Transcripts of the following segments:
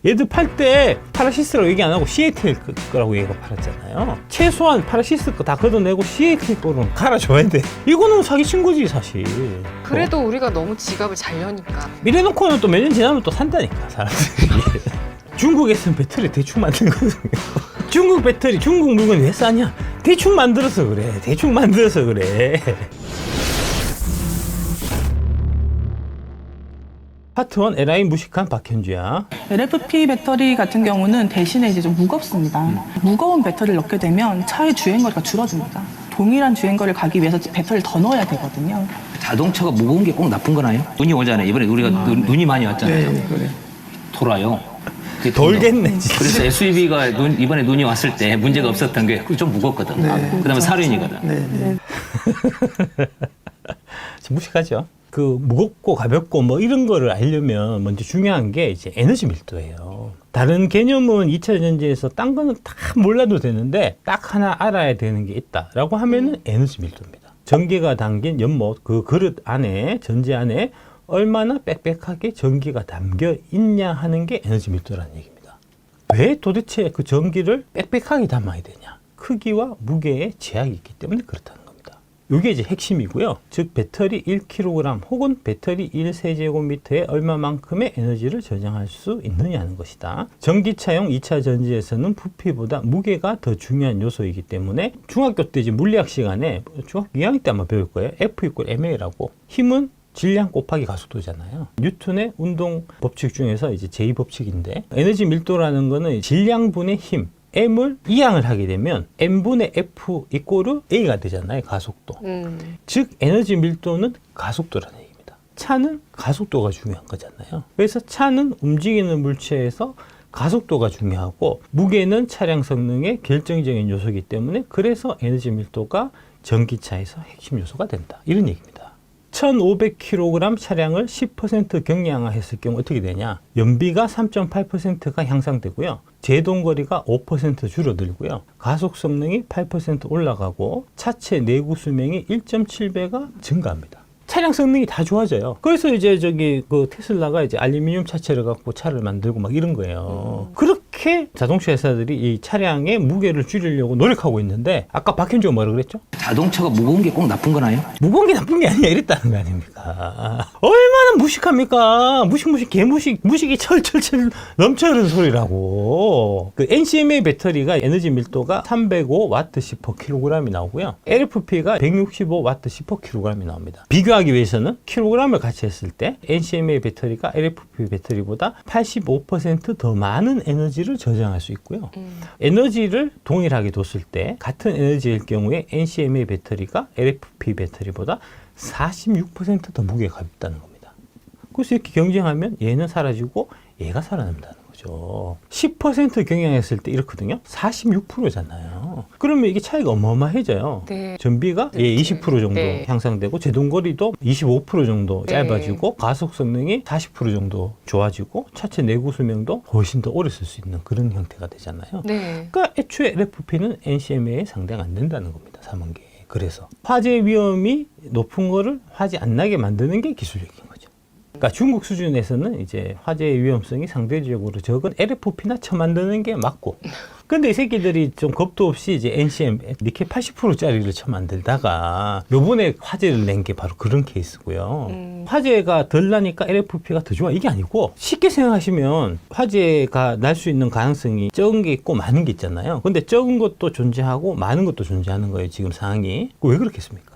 얘들 팔 때 파라시스라고 얘기 안 하고 CATL 거라고 얘가 팔았잖아요. 최소한 파라시스 거 다 걷어내고 CATL 거는 갈아줘야 돼. 이거는 사기친 거지 사실. 그래도 우리가 너무 지갑을 잘 여니까. 이래놓고는 또 몇 년 지나면 또 산다니까 사람들이. 중국에서는 배터리 대충 만든 거거든요. 중국 배터리, 중국 물건이 왜 싸냐? 대충 만들어서 그래. 대충 만들어서 그래. 파트 1 LI 무식한 박현주야. LFP 배터리 같은 경우는 대신에 이제 좀 무겁습니다. 무거운 배터리를 넣게 되면 차의 주행거리가 줄어듭니다. 동일한 주행거리를 가기 위해서 배터리를 더 넣어야 되거든요. 자동차가 무거운 게 꼭 나쁜 거나요? 눈이 오잖아요. 이번에 우리가 눈이 많이 왔잖아요. 네, 그래. 돌아요. 그게 돌겠네, 진짜. 그래서 SUV가 이번에 눈이 왔을 때 문제가 없었던 게 좀 무겁거든. 그다음에 사륜이거든. 무식하죠. 그 무겁고 가볍고 뭐 이런 거를 알려면 먼저 중요한 게 이제 에너지 밀도예요. 다른 개념은 2차 전지에서 딴 거는 다 몰라도 되는데 딱 하나 알아야 되는 게 있다라고 하면은 에너지 밀도입니다. 전기가 담긴 연못 그 그릇 안에 전지 안에 얼마나 빽빽하게 전기가 담겨 있냐 하는 게 에너지 밀도라는 얘기입니다. 왜 도대체 그 전기를 빽빽하게 담아야 되냐? 크기와 무게에 제약이 있기 때문에 그렇다는 겁니다. 이게 이제 핵심이고요. 즉 배터리 1kg 혹은 배터리 1세제곱미터에 얼마만큼의 에너지를 저장할 수 있느냐는 것이다. 전기차용 2차 전지에서는 부피보다 무게가 더 중요한 요소이기 때문에 중학교 때 이제 물리학 시간에 중학교 2학년 때 아마 배울 거예요. F = MA라고. 힘은 질량 곱하기 가속도잖아요. 뉴턴의 운동 법칙 중에서 이제 제2법칙인데 에너지 밀도라는 거는 질량분의 힘 M을 이항을 하게 되면 M분의 F = A가 되잖아요. 가속도. 즉 에너지 밀도는 가속도라는 얘기입니다. 차는 가속도가 중요한 거잖아요. 그래서 차는 움직이는 물체에서 가속도가 중요하고 무게는 차량 성능의 결정적인 요소이기 때문에 그래서 에너지 밀도가 전기차에서 핵심 요소가 된다. 이런 얘기입니다. 1500kg 차량을 10% 경량화했을 경우 어떻게 되냐? 연비가 3.8%가 향상되고요. 제동거리가 5% 줄어들고요. 가속 성능이 8% 올라가고 차체 내구 수명이 1.7배가 증가합니다. 차량 성능이 다 좋아져요. 그래서 이제 그 테슬라가 이제 알루미늄 차체를 갖고 차를 만들고 막 이런 거예요. 그렇게 자동차 회사들이 이 차량의 무게를 줄이려고 노력하고 있는데 아까 박현주가 뭐라 그랬죠? 자동차가 무거운 게 꼭 나쁜 거나요? 무거운 게 나쁜 게 아니야 이랬다는 거 아닙니까? 얼마나 무식합니까? 무식이 철철철 넘쳐흐르는 소리라고. 그 NCMA 배터리가 에너지 밀도가 305W/kg이 나오고요. LFP가 165W/kg이 나옵니다. 비교하기 위해서는 킬로그램을 같이 했을 때 NCMA 배터리가 LFP 배터리보다 85% 더 많은 에너지를 저장할 수 있고요. 에너지를 동일하게 뒀을 때 같은 에너지일 경우에 NCMA 배터리가 LFP 배터리보다 46% 더 무게가 가볍다는 겁니다. 그래서 이렇게 경쟁하면 얘는 사라지고 얘가 살아남는다는 거죠. 10% 경량했을 때 이렇거든요. 46%잖아요. 그러면 이게 차이가 어마어마해져요. 네. 전비가 네. 20% 정도 네. 향상되고 제동거리도 25% 정도 네. 짧아지고 가속 성능이 40% 정도 좋아지고 차체 내구 수명도 훨씬 더 오래 쓸 수 있는 그런 형태가 되잖아요. 네. 그러니까 애초에 LFP는 NCMA에 상대가 안 된다는 겁니다. 3원계. 그래서 화재 위험이 높은 거를 화재 안 나게 만드는 게 기술력인 거죠. 그러니까 중국 수준에서는 이제 화재의 위험성이 상대적으로 적은 LFP나 쳐만드는 게 맞고, 근데 이 새끼들이 좀 겁도 없이 이제 NCM 니켈 80%짜리를 쳐만들다가 요번에 화재를 낸 게 바로 그런 케이스고요. 화재가 덜 나니까 LFP가 더 좋아 이게 아니고, 쉽게 생각하시면 화재가 날 수 있는 가능성이 적은 게 있고 많은 게 있잖아요. 근데 적은 것도 존재하고 많은 것도 존재하는 거예요, 지금 상황이. 왜 그렇겠습니까?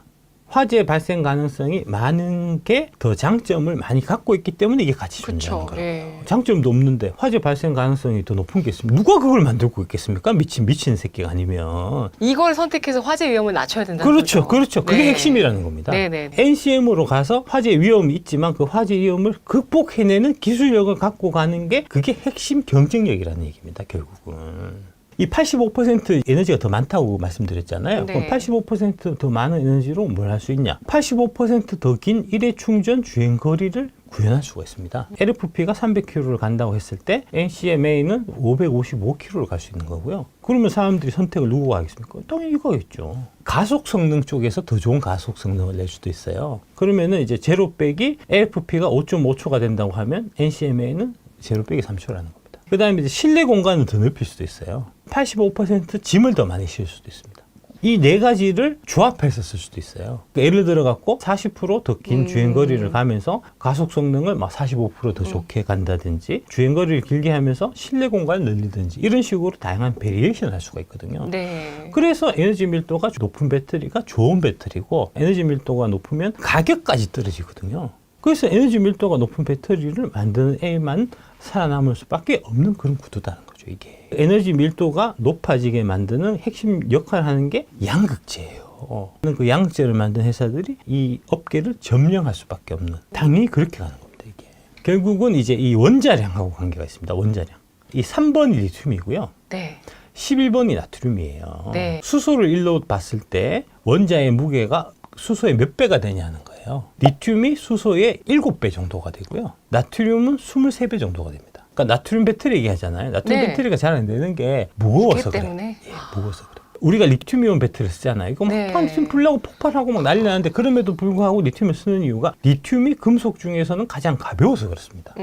화재 발생 가능성이 많은 게 더 장점을 많이 갖고 있기 때문에 이게 같이 존재하는 거예요. 네. 장점도 없는데 화재 발생 가능성이 더 높은 게 있습니다. 누가 그걸 만들고 있겠습니까? 미친 새끼가 아니면. 이걸 선택해서 화재 위험을 낮춰야 된다는 그렇죠. 거죠. 그렇죠. 그게 네. 핵심이라는 겁니다. 네네. NCM으로 가서 화재 위험이 있지만 그 화재 위험을 극복해내는 기술력을 갖고 가는 게 그게 핵심 경쟁력이라는 얘기입니다. 결국은. 이 85% 에너지가 더 많다고 말씀드렸잖아요. 네. 그럼 85% 더 많은 에너지로 뭘 할 수 있냐? 85% 더 긴 일회 충전 주행 거리를 구현할 수가 있습니다. LFP가 300km를 간다고 했을 때 NCMA는 555km를 갈 수 있는 거고요. 그러면 사람들이 선택을 누구가 하겠습니까? 당연히 이거겠죠. 가속 성능 쪽에서 더 좋은 가속 성능을 낼 수도 있어요. 그러면은 이제 제로 빼기 LFP가 5.5초가 된다고 하면 NCMA는 제로 빼기 3초라는 겁니다. 그다음에 이제 실내 공간을 더 넓힐 수도 있어요. 85% 짐을 더 많이 실을 수도 있습니다. 이 네 가지를 조합해서 쓸 수도 있어요. 그러니까 예를 들어 갖고 40% 더 긴 주행 거리를 가면서 가속 성능을 막 45%더 좋게 간다든지 주행 거리를 길게 하면서 실내 공간을 늘리든지 이런 식으로 다양한 베리에이션을 할 수가 있거든요. 네. 그래서 에너지 밀도가 높은 배터리가 좋은 배터리고 에너지 밀도가 높으면 가격까지 떨어지거든요. 그래서 에너지 밀도가 높은 배터리를 만드는 애만 살아남을 수밖에 없는 그런 구도다는 거죠, 이게. 에너지 밀도가 높아지게 만드는 핵심 역할을 하는 게 양극재예요. 그 양극재를 만든 회사들이 이 업계를 점령할 수밖에 없는, 당연히 그렇게 가는 겁니다, 이게. 결국은 이제 이 원자량하고 관계가 있습니다, 원자량. 이 3번이 리튬이고요. 네. 11번이 나트륨이에요. 네. 수소를 일로 봤을 때 원자의 무게가 수소의 몇 배가 되냐는 거예요. 리튬이 수소의 7배 정도가 되고요. 나트륨은 23배 정도가 됩니다. 그러니까 나트륨 배터리 얘기하잖아요. 나트륨 네. 배터리가 잘 안 되는 게 무거워서 무게 그래. 때문에? 예, 무거워서 그래. 우리가 리튬이온 배터리 쓰잖아요. 이거 막 네. 리튬 불나고 폭발하고 막 난리 나는데 그럼에도 불구하고 리튬을 쓰는 이유가 리튬이 금속 중에서는 가장 가벼워서 그렇습니다.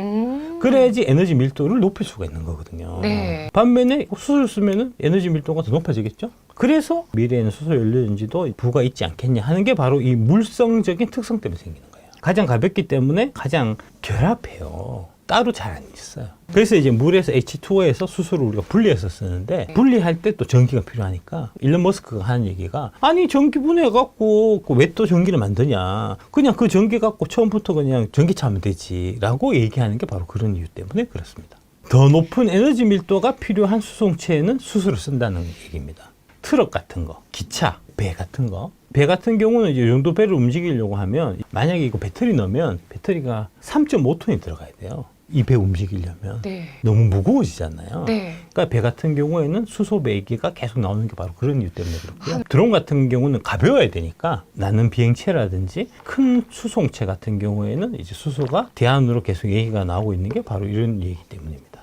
그래야지 에너지 밀도를 높일 수가 있는 거거든요. 네. 반면에 수소를 쓰면은 에너지 밀도가 더 높아지겠죠? 그래서 미래에는 수소 연료전지도 부가 있지 않겠냐 하는 게 바로 이 물성적인 특성 때문에 생기는 거예요. 가장 가볍기 때문에 가장 결합해요. 따로 잘 안 있어요. 그래서 이제 물에서 H2O에서 수소를 우리가 분리해서 쓰는데 분리할 때 또 전기가 필요하니까 일론 머스크가 하는 얘기가 아니 전기 분해해갖고 왜 또 전기를 만드냐. 그냥 그 전기 갖고 처음부터 그냥 전기차 하면 되지 라고 얘기하는 게 바로 그런 이유 때문에 그렇습니다. 더 높은 에너지 밀도가 필요한 수송체에는 수소를 쓴다는 얘기입니다. 트럭 같은 거, 기차, 배 같은 거. 배 같은 경우는 이제 이 정도 배를 움직이려고 하면 만약에 이거 배터리 넣으면 배터리가 3.5톤이 들어가야 돼요. 이 배 움직이려면. 네. 너무 무거워지잖아요. 네. 그러니까 배 같은 경우에는 수소 배기가 계속 나오는 게 바로 그런 이유 때문에 그렇고요. 드론 같은 경우는 가벼워야 되니까 나는 비행체라든지 큰 수송체 같은 경우에는 이제 수소가 대안으로 계속 얘기가 나오고 있는 게 바로 이런 얘기 때문입니다.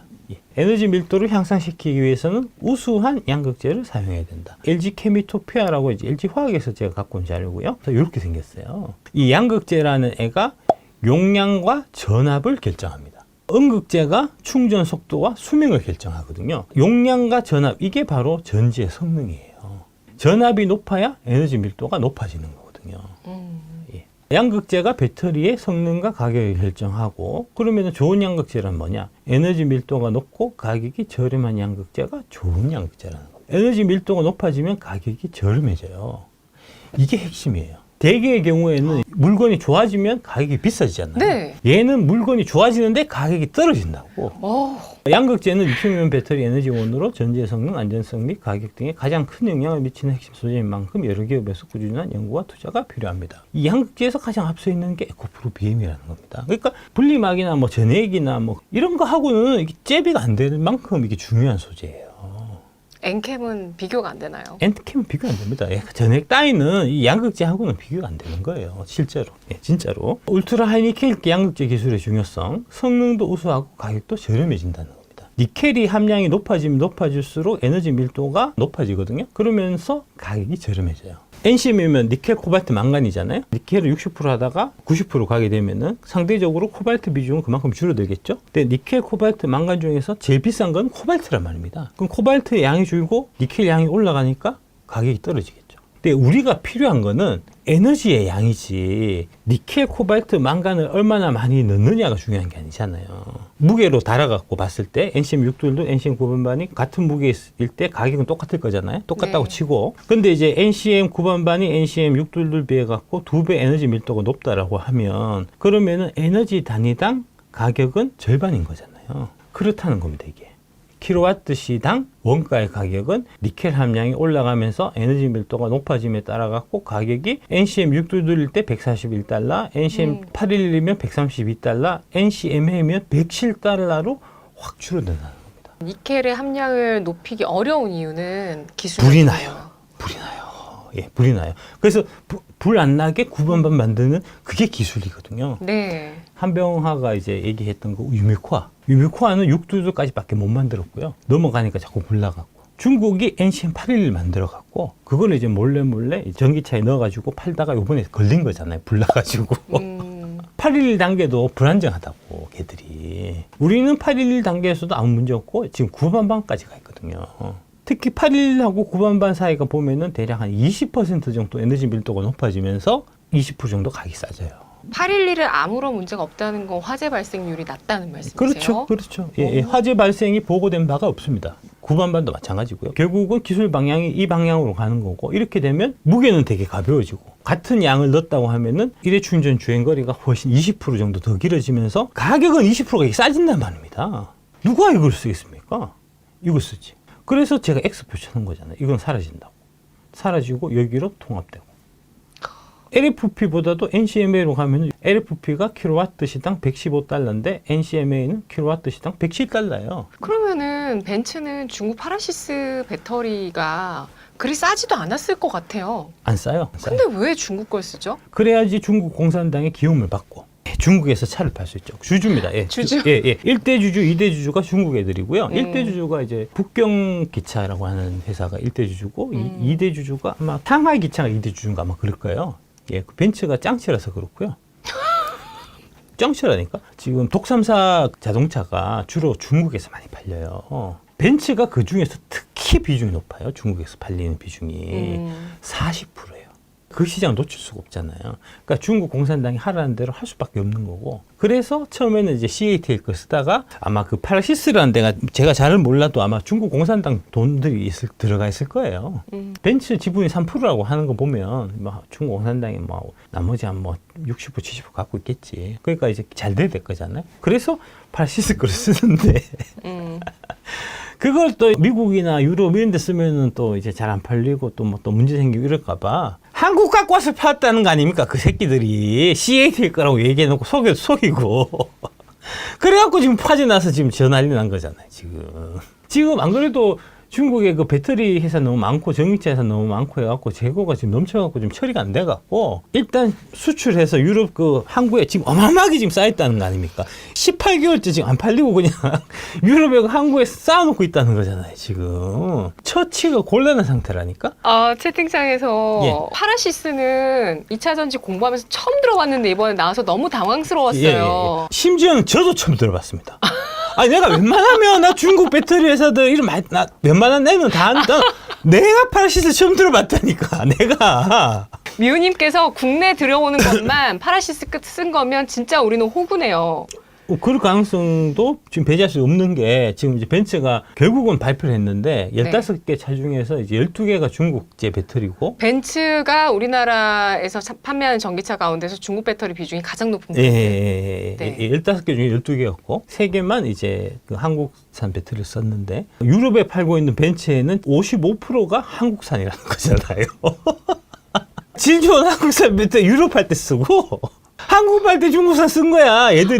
에너지 밀도를 향상시키기 위해서는 우수한 양극재를 사용해야 된다. LG 케미토피아라고 이제 LG 화학에서 제가 갖고 온 자료고요. 이렇게 생겼어요. 이 양극재라는 애가 용량과 전압을 결정합니다. 음극재가 충전 속도와 수명을 결정하거든요. 용량과 전압, 이게 바로 전지의 성능이에요. 전압이 높아야 에너지 밀도가 높아지는 거거든요. 양극재가 배터리의 성능과 가격을 결정하고, 그러면 좋은 양극재란 뭐냐? 에너지 밀도가 높고 가격이 저렴한 양극재가 좋은 양극재라는 겁니다. 에너지 밀도가 높아지면 가격이 저렴해져요. 이게 핵심이에요. 대개의 경우에는 물건이 좋아지면 가격이 비싸지잖아요. 네. 얘는 물건이 좋아지는데 가격이 떨어진다고. 양극재는 리튬이온 배터리 에너지원으로 전지의 성능, 안전성 및 가격 등에 가장 큰 영향을 미치는 핵심 소재인 만큼 여러 기업에서 꾸준한 연구와 투자가 필요합니다. 이 양극재에서 가장 앞서 있는 게 에코프로 BM이라는 겁니다. 그러니까 분리막이나 뭐 전해액이나 뭐 이런 거 하고는 이게 잽이가 안 되는 만큼 이게 중요한 소재예요. 엔캠은 비교가 안 되나요? 엔트캠은 비교 안 됩니다. 전액 따위는 이 양극재하고는 비교가 안 되는 거예요. 실제로. 진짜로. 울트라 하이니켈 양극재 기술의 중요성, 성능도 우수하고 가격도 저렴해진다는 겁니다. 니켈이 함량이 높아지면 높아질수록 에너지 밀도가 높아지거든요. 그러면서 가격이 저렴해져요. NCM이면 니켈, 코발트, 망간이잖아요. 니켈을 60% 하다가 90% 가게 되면은 상대적으로 코발트 비중은 그만큼 줄어들겠죠. 근데 니켈, 코발트, 망간 중에서 제일 비싼 건 코발트란 말입니다. 그럼 코발트의 양이 줄고 니켈 양이 올라가니까 가격이 떨어지겠죠. 근데 우리가 필요한 거는 에너지의 양이지 니켈, 코발트, 망간을 얼마나 많이 넣느냐가 중요한 게 아니잖아요. 무게로 달아갖고 봤을 때 NCM 6돌도 NCM 9번반이 같은 무게일 때 가격은 똑같을 거잖아요. 똑같다고 네. 치고. 근데 이제 NCM 9번반이 NCM 6돌들 비해 갖고 2배 에너지 밀도가 높다라고 하면 그러면은 에너지 단위당 가격은 절반인 거잖아요. 그렇다는 겁니다, 이게. 킬로와트 시당 원가의 가격은 니켈 함량이 올라가면서 에너지 밀도가 높아짐에 따라 갖고 가격이 NCM 622일 때 141달러, NCM 811이면 132달러, NCM이면 107달러로 확 줄어든다는 겁니다. 니켈의 함량을 높이기 어려운 이유는 기술. 불이 나요. 불이 나요. 그래서 불 안 나게 9번반 만드는 그게 기술이거든요. 네. 한병화가 이제 얘기했던 거 유미코아는 6두두까지밖에 못 만들었고요. 넘어가니까 자꾸 불나갖고. 중국이 NCM 811 만들어갖고 그걸 이제 몰래 전기차에 넣어가지고 팔다가 이번에 걸린 거잖아요. 불나가지고. 811 단계도 불안정하다고 걔들이. 우리는 811 단계에서도 아무 문제 없고 지금 9반반까지 가 있거든요. 특히 811하고 9반반 사이가 보면은 대략 한 20% 정도 에너지 밀도가 높아지면서 20% 정도 가격이 싸져요. 811은 아무런 문제가 없다는 건 화재 발생률이 낮다는 말씀이세요? 그렇죠. 그렇죠. 예, 예. 화재 발생이 보고된 바가 없습니다. 9반반도 마찬가지고요. 결국은 기술 방향이 이 방향으로 가는 거고, 이렇게 되면 무게는 되게 가벼워지고, 같은 양을 넣었다고 하면은 일회 충전 주행거리가 훨씬 20% 정도 더 길어지면서 가격은 20%가 싸진단 말입니다. 누가 이걸 쓰겠습니까? 이거 쓰지. 그래서 제가 X 붙여놓은 거잖아요. 이건 사라진다고. 사라지고 여기로 통합되고. LFP보다도 NCMA로 가면 LFP가 킬로와트시당 115달러인데 NCMA는 킬로와트시당 110달러예요. 그러면은 벤츠는 중국 파라시스 배터리가 그리 싸지도 않았을 것 같아요. 안 싸요. 근데 왜 중국 걸 쓰죠? 그래야지 중국 공산당의 기움을 받고 중국에서 차를 팔 수 있죠. 주주입니다. 예. 주주? 예, 예. 1대 주주, 2대 주주가 중국 애들이고요. 1대 음. 주주가 이제 북경 기차라고 하는 회사가 1대 주주고 2대 주주가 아마 상하이 기차가 2대 주주인가 아마 그럴 거예요. 예, 그 벤츠가 짱치라서 그렇고요. 짱치라니까? 지금 독삼사 자동차가 주로 중국에서 많이 팔려요. 벤츠가 그 중에서 특히 비중이 높아요. 중국에서 팔리는 비중이 40%예요. 그 시장을 놓칠 수가 없잖아요. 그러니까 중국 공산당이 하라는 대로 할 수밖에 없는 거고. 그래서 처음에는 이제 CATL 거 쓰다가 아마 그 파라시스라는 데가 제가 잘 몰라도 아마 중국 공산당 돈들이 들어가 있을 거예요. 벤츠 지분이 3%라고 하는 거 보면 뭐 중국 공산당이 뭐 나머지 한 뭐 60%, 70% 갖고 있겠지. 그러니까 이제 잘 돼야 될 거잖아요. 그래서 파라시스 거를 쓰는데 그걸 또 미국이나 유럽 이런 데 쓰면은 또 이제 잘 안 팔리고 또 뭐 또 문제 생기고 이럴까봐 한국 갖고 와서 팔았다는 거 아닙니까? 그 새끼들이 CAT일 거라고 얘기해놓고 속이고. 그래갖고 지금 파져나서 지금 저 난리 난 거잖아요, 지금 안 그래도 중국에 그 배터리 회사 너무 많고 전기차 회사 너무 많고 해갖고 재고가 지금 넘쳐갖고 지금 처리가 안 돼갖고 일단 수출해서 유럽 그 항구에 지금 어마어마하게 지금 쌓였다는 거 아닙니까? 18개월째 지금 안 팔리고 그냥 유럽에 그 항구에 쌓아놓고 있다는 거잖아요, 지금. 처치가 곤란한 상태라니까? 채팅창에서 예. 파라시스는 2차 전지 공부하면서 처음 들어봤는데 이번에 나와서 너무 당황스러웠어요. 심지어는 저도 처음 들어봤습니다. 아니 내가 웬만하면 나 중국 배터리 회사들 이름 나 웬만한 애는 다 안다. 내가 파라시스 처음 들어봤다니까. 내가. 미우님께서 국내 들여오는 것만 파라시스 끝 쓴 거면 진짜 우리는 호구네요. 그럴 가능성도 지금 배제할 수 없는 게 지금 이제 벤츠가 결국은 발표를 했는데 15개 차 중에서 이제 12개가 중국제 배터리고 벤츠가 우리나라에서 판매하는 전기차 가운데서 중국 배터리 비중이 가장 높은 예, 거예요. 예, 예, 네. 예. 15개 중에 12개였고 3개만 이제 그 한국산 배터리를 썼는데 유럽에 팔고 있는 벤츠에는 55%가 한국산이라는 거잖아요. 질 좋은 한국산 배터리 유럽 할 때 쓰고 한국 할 때 중국산 쓴 거야, 얘들이.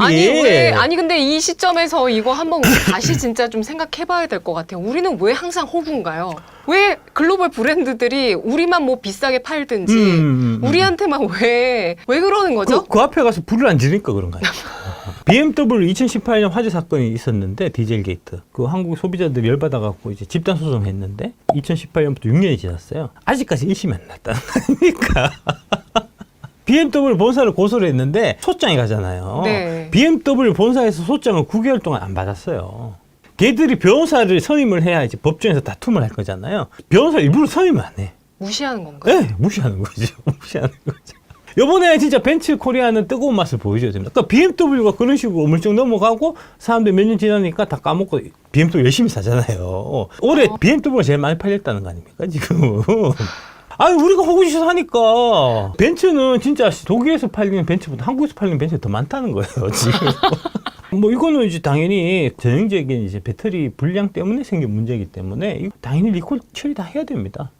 아니 근데 이 시점에서 이거 한번 우리 다시 진짜 좀 생각해봐야 될 것 같아요. 우리는 왜 항상 호구인가요? 왜 글로벌 브랜드들이 우리만 뭐 비싸게 팔든지 우리한테만 왜 그러는 거죠? 그 앞에 가서 불을 안 지르니까 그런 거 아니야. BMW 2018년 화재 사건이 있었는데 디젤 게이트. 그 한국 소비자들이 열받아갖고 이제 집단 소송했는데 2018년부터 6년이 지났어요. 아직까지 1심이 안 났다는 거 아닙니까? BMW 본사를 고소를 했는데 소장이 가잖아요. 네. BMW 본사에서 소장을 9개월 동안 안 받았어요. 걔들이 변호사를 선임을 해야 이제 법정에서 다툼을 할 거잖아요. 변호사 일부러 선임을 안 해. 무시하는 건가요? 네, 무시하는 거죠. 무시하는 거죠. 이번에 진짜 벤츠 코리아는 뜨거운 맛을 보여줘야 됩니다. 그러니까 BMW가 그런 식으로 물정 넘어가고 사람들이 몇 년 지나니까 다 까먹고 BMW 열심히 사잖아요. 올해 BMW가 제일 많이 팔렸다는 거 아닙니까, 지금. 아니, 우리가 호구짓을 하니까. 벤츠는 진짜 독일에서 팔리는 벤츠보다 한국에서 팔리는 벤츠가 더 많다는 거예요, 지금. 뭐, 이거는 이제 당연히 전형적인 이제 배터리 불량 때문에 생긴 문제이기 때문에 이거 당연히 리콜 처리 다 해야 됩니다.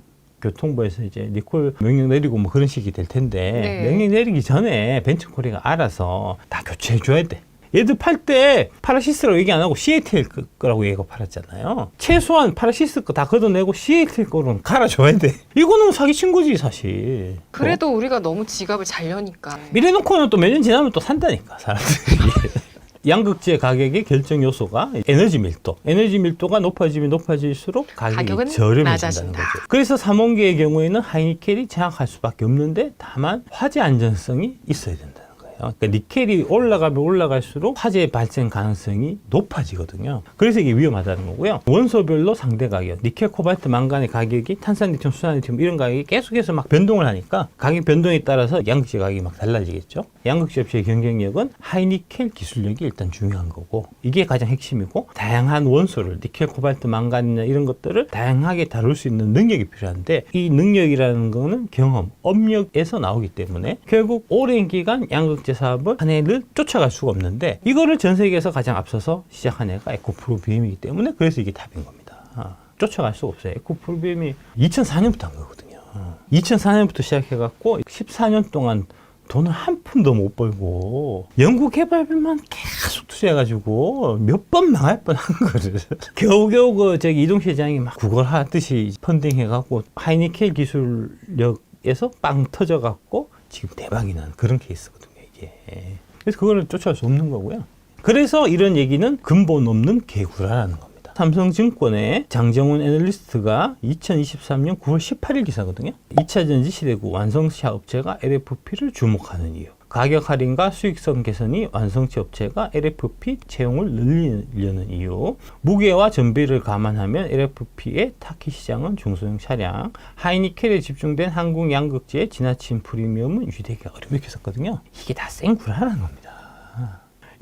교통부에서 이제 리콜 명령 내리고 뭐 그런 식이 될 텐데 네. 명령 내리기 전에 벤츠 코리아가 알아서 다 교체해 줘야 돼. 얘들 팔 때 파라시스라고 얘기 안 하고 CATL 거라고 얘기하고 팔았잖아요. 최소한 파라시스 거 다 걷어내고 CATL 거로는 갈아줘야 돼. 이거는 사기친 거지 사실. 그래도 우리가 너무 지갑을 잘 여니까. 이래놓고는 또 몇 년 지나면 또 산다니까 사람들이. 양극재 가격의 결정 요소가 에너지 밀도. 에너지 밀도가 높아지면 높아질수록 가격은 저렴해진다는 낮아진다. 거죠. 그래서 3원계의 경우에는 하이니켈이 장악할 수밖에 없는데 다만 화재 안전성이 있어야 된다는 거예요. 그러니까 니켈이 올라가면 올라갈수록 화재 발생 가능성이 높아지거든요. 그래서 이게 위험하다는 거고요. 원소별로 상대 가격, 니켈, 코발트, 망간의 가격이 탄산리튬, 수산리튬 이런 가격이 계속해서 막 변동을 하니까 가격 변동에 따라서 양극재 가격이 막 달라지겠죠. 양극재 업체의 경쟁력은 하이니켈 기술력이 일단 중요한 거고 이게 가장 핵심이고 다양한 원소를 니켈, 코발트, 망간이나 이런 것들을 다양하게 다룰 수 있는 능력이 필요한데 이 능력이라는 거는 경험, 업력에서 나오기 때문에 결국 오랜 기간 양극재 사업을 한 해를 쫓아갈 수가 없는데 이거를 전 세계에서 가장 앞서서 시작한 애가 에코프로비엠이기 때문에 그래서 이게 답인 겁니다. 쫓아갈 수가 없어요. 에코프로비엠이 2004년부터 한 거거든요. 2004년부터 시작해갖고 14년 동안 돈을 한 푼도 못 벌고 연구개발비만 계속 투자해가지고 몇 번 망할 뻔한 거를 겨우겨우 그 저기 이동 시장이 막 구걸하듯이 펀딩해갖고 하이니켈 기술력에서 빵 터져갖고 지금 대박이 난 그런 케이스거든요 이게. 그래서 그거를 쫓아갈 수 없는 거고요. 그래서 이런 얘기는 근본 없는 개구라라는 겁니다. 삼성증권의 장정훈 애널리스트가 2023년 9월 18일 기사거든요. 2차 전지 시대구 완성차 업체가 LFP를 주목하는 이유. 가격 할인과 수익성 개선이 완성차 업체가 LFP 채용을 늘리려는 이유. 무게와 전비를 감안하면 LFP의 타깃 시장은 중소형 차량. 하이니켈에 집중된 한국 양극재의 지나친 프리미엄은 유지되기가 어렵다 이렇게 썼거든요. 이게 다 생구라라는 겁니다.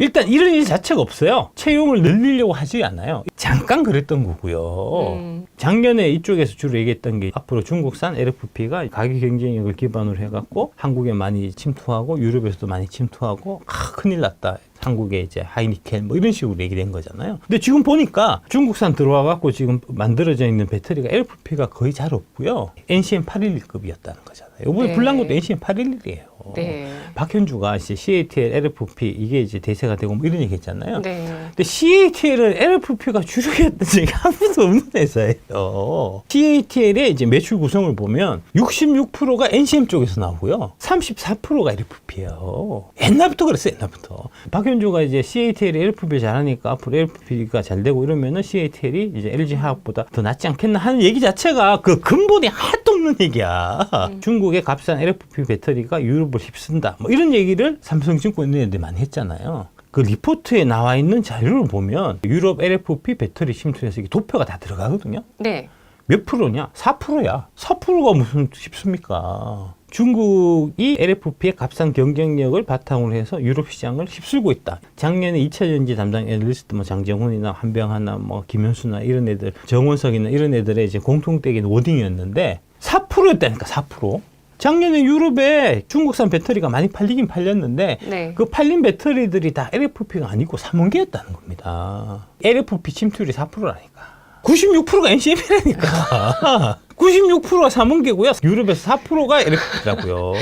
일단 이런 일 자체가 없어요. 채용을 늘리려고 하지 않아요. 잠깐 그랬던 거고요. 작년에 이쪽에서 주로 얘기했던 게 앞으로 중국산 LFP가 가격 경쟁력을 기반으로 해갖고 한국에 많이 침투하고 유럽에서도 많이 침투하고 큰일 났다. 한국에 이제 하이니켈 뭐 이런 식으로 얘기된 거잖아요. 근데 지금 보니까 중국산 들어와갖고 지금 만들어져 있는 배터리가 LFP가 거의 잘 없고요. NCM 811급이었다는 거잖아요. 이번에 네. 불난 것도 NCM 811이에요. 네. 박현주가 이제 CATL, LFP 이게 이제 대세가 되고 뭐 이런 얘기 했잖아요. 네. 근데 CATL은 LFP가 주력이었던 적이 한 번도 없는 회사예요. CATL의 이제 매출 구성을 보면 66%가 NCM 쪽에서 나오고요. 34%가 LFP예요. 옛날부터 그랬어요. 옛날부터. 박현주가 이제 CATL이 LFP 잘하니까 앞으로 LFP가 잘 되고 이러면은 CATL이 이제 LG 화학보다 더 낫지 않겠나 하는 얘기 자체가 그 근본이 하나도 없는 얘기야. 중국의 값싼 LFP 배터리가 유럽을 휩쓴다. 뭐 이런 얘기를 삼성증권 이런 애들 많이 했잖아요. 그 리포트에 나와 있는 자료를 보면 유럽 LFP 배터리 침투에서 이게 도표가 다 들어가거든요. 네. 몇 프로냐? 4%야. 4%가 무슨 쉽습니까? 중국이 LFP의 값싼 경쟁력을 바탕으로 해서 유럽 시장을 휩쓸고 있다. 작년에 2차 전지 담당 애널리스트 뭐 장정훈이나 한병하나 뭐 김현수나 이런 애들, 정원석이나 이런 애들의 이제 공통적인 워딩이었는데 4%였다니까 4%. 작년에 유럽에 중국산 배터리가 많이 팔리긴 팔렸는데 네. 그 팔린 배터리들이 다 LFP가 아니고 삼원계였다는 겁니다. LFP 침투율이 4%라니까. 96%가 NCM이라니까. 96%가 삼원계고요. 유럽에서 4%가 LFP라고요.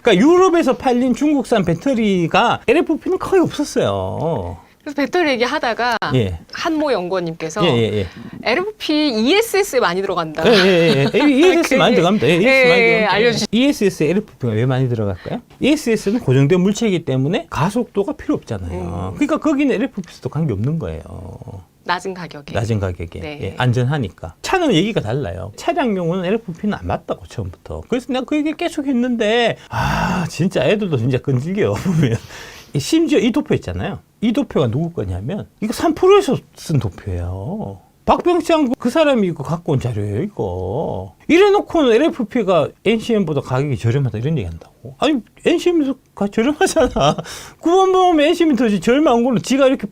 그러니까 유럽에서 팔린 중국산 배터리가 LFP는 거의 없었어요. 그래서 배터리 얘기하다가 예. 한모 연구원님께서 예. LFP ESS에 많이 들어간다. ESS 많이 들어갑니다. ESS 많이 들어갑니다. 알려주시. ESS에 LFP가 왜 많이 들어갈까요? ESS는 고정된 물체이기 때문에 가속도가 필요 없잖아요. 그러니까 거기는 LFP도 관계 없는 거예요. 낮은 가격에. 낮은 가격에. 네. 예, 안전하니까. 차는 얘기가 달라요. 차량용은 LFP는 안 맞다고 처음부터. 그래서 내가 그 얘기를 계속 했는데 진짜 애들도 진짜 끈질겨요. 보면. 심지어 이 도표 있잖아요. 이 도표가 누구 거냐면 이거 3%에서 쓴 도표예요. 박병창 그 사람이 이거 갖고 온 자료예요, 이거. 이래놓고는 LFP가 NCM보다 가격이 저렴하다 이런 얘기 한다고. 아니, NCM에서 저렴하잖아. 9번 보면 NCM이 더 저렴한 거는 지가 이렇게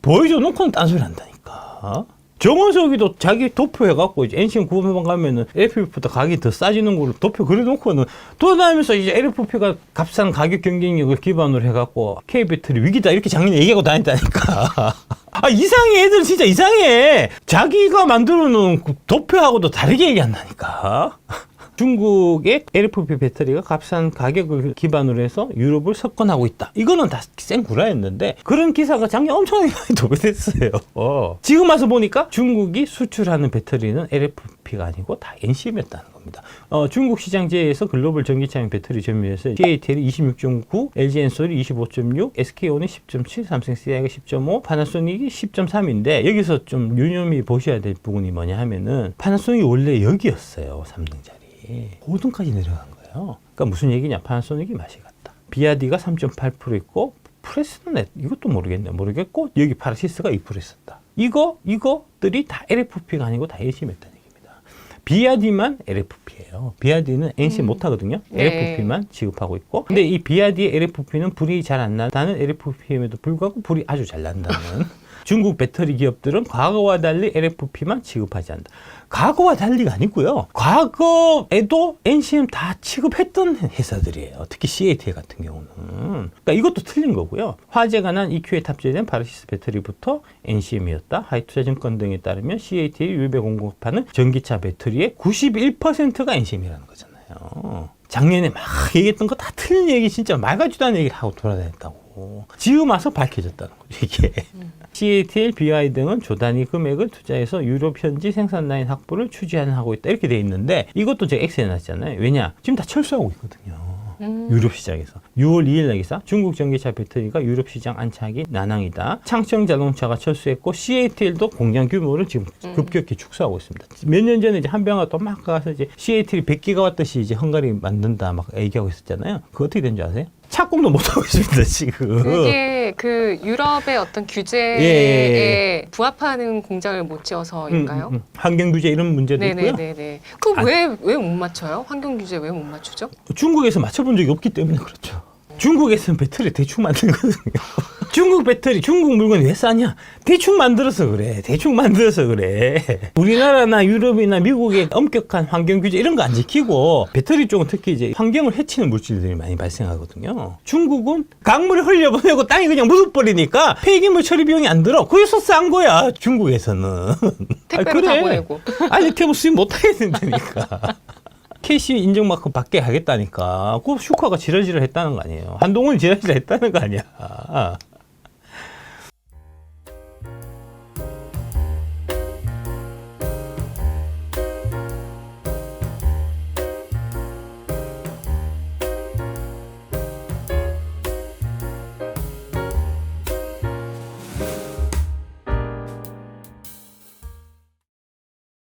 보여줘 놓고는 딴소리 한다니까. 정원석이도 자기 도표 해갖고 이제 NCM 9번만 가면은 LFP보다 가격이 더 싸지는 걸로 도표 그려놓고는 돌아다니면서 이제 LFP가 값싼 가격 경쟁력을 기반으로 해갖고 K배터리 위기다 이렇게 작년에 얘기하고 다녔다니까. 이상해. 애들 진짜 이상해. 자기가 만들어 놓은 도표하고도 다르게 얘기한다니까. 중국의 LFP 배터리가 값싼 가격을 기반으로 해서 유럽을 석권하고 있다. 이거는 다 생구라였는데 그런 기사가 작년 엄청나게 많이 도배됐어요. 지금 와서 보니까 중국이 수출하는 배터리는 LFP가 아니고 다 NCM이었다는 겁니다. 중국 시장제에서 글로벌 전기차용 배터리 점유율에서 CATL이 26.9, LG 엔솔이 25.6, SK온이 10.7, 삼성 CI가 10.5, 파나소닉이 10.3인데 여기서 좀 유념히 보셔야 될 부분이 뭐냐 하면은 파나소닉이 원래 여기였어요. 3등 자리. 5등까지 내려간 거예요. 그러니까 무슨 얘기냐? 파나소닉이 맛이 갔다. 비아디가 3.8% 있고 프레스는 이것도 모르겠고 여기 파라시스가 2% 있었다. 이거들이 다 LFP가 아니고 다 NCM이었다는 얘기입니다. 비아디만 LFP예요. 비아디는 NC 못 하거든요. 네. LFP만 지급하고 있고. 근데 이 비아디의 LFP는 불이 잘 안 나는 LFP임에도 불구하고 불이 아주 잘 난다는 중국 배터리 기업들은 과거와 달리 LFP만 지급하지 않는다. 과거와 달리가 아니고요. 과거에도 NCM 다 취급했던 회사들이에요. 특히 CATL 같은 경우는. 그러니까 이것도 틀린 거고요. 화재가 난 EQ에 탑재된 파라시스 배터리부터 NCM이었다. 하이투자증권 등에 따르면 CATL이 유럽에 공급하는 전기차 배터리의 91%가 NCM이라는 거잖아요. 작년에 막 얘기했던 거 다 틀린 얘기, 진짜 말 같지도 않은 얘기를 하고 돌아다녔다고. 지금 와서 밝혀졌다는 거죠, 이게. CATL, BY 등은 조단위 금액을 투자해서 유럽 현지 생산 라인 확보를 추진하고 있다. 이렇게 돼 있는데 이것도 제가 X에 놨잖아요. 왜냐? 지금 다 철수하고 있거든요. 유럽 시장에서. 6월 2일 날 기사 중국 전기차 배터리가 유럽 시장 안착이 난항이다. 창청 자동차가 철수했고 CATL도 공장 규모를 지금 급격히 축소하고 있습니다. 몇 년 전에 이제 한병화 또 막 가서 이제 CATL이 100기가 왔듯이 이제 헝가리 만든다 막 얘기하고 있었잖아요. 그거 어떻게 된 줄 아세요? 착공도 못 하고 있습니다, 지금. 그게 그 유럽의 어떤 규제에 예. 부합하는 공장을 못 지어서인가요? 환경 규제 이런 문제도 있고요. 네네네네. 그 왜 못 맞춰요? 환경 규제 왜 못 맞추죠? 중국에서 맞춰본 적이 없기 때문에 그렇죠. 중국에서는 배터리 대충 만들거든요. 중국 배터리, 중국 물건이 왜 싸냐? 대충 만들어서 그래. 우리나라나 유럽이나 미국의 엄격한 환경 규제 이런 거 안 지키고 배터리 쪽은 특히 이제 환경을 해치는 물질들이 많이 발생하거든요. 중국은 강물을 흘려보내고 땅이 그냥 묻어버리니까 폐기물 처리 비용이 안 들어. 그래서 싼 거야, 중국에서는. 택배로 다 보내고. 아니, 이렇게 뭐 수입 못 하게 된다니까. KC 인증마크 받게 하겠다니까. 그 슈카가 지랄지랄 했다는 거 아니에요. 한동훈이 지랄지랄 했다는 거 아니야.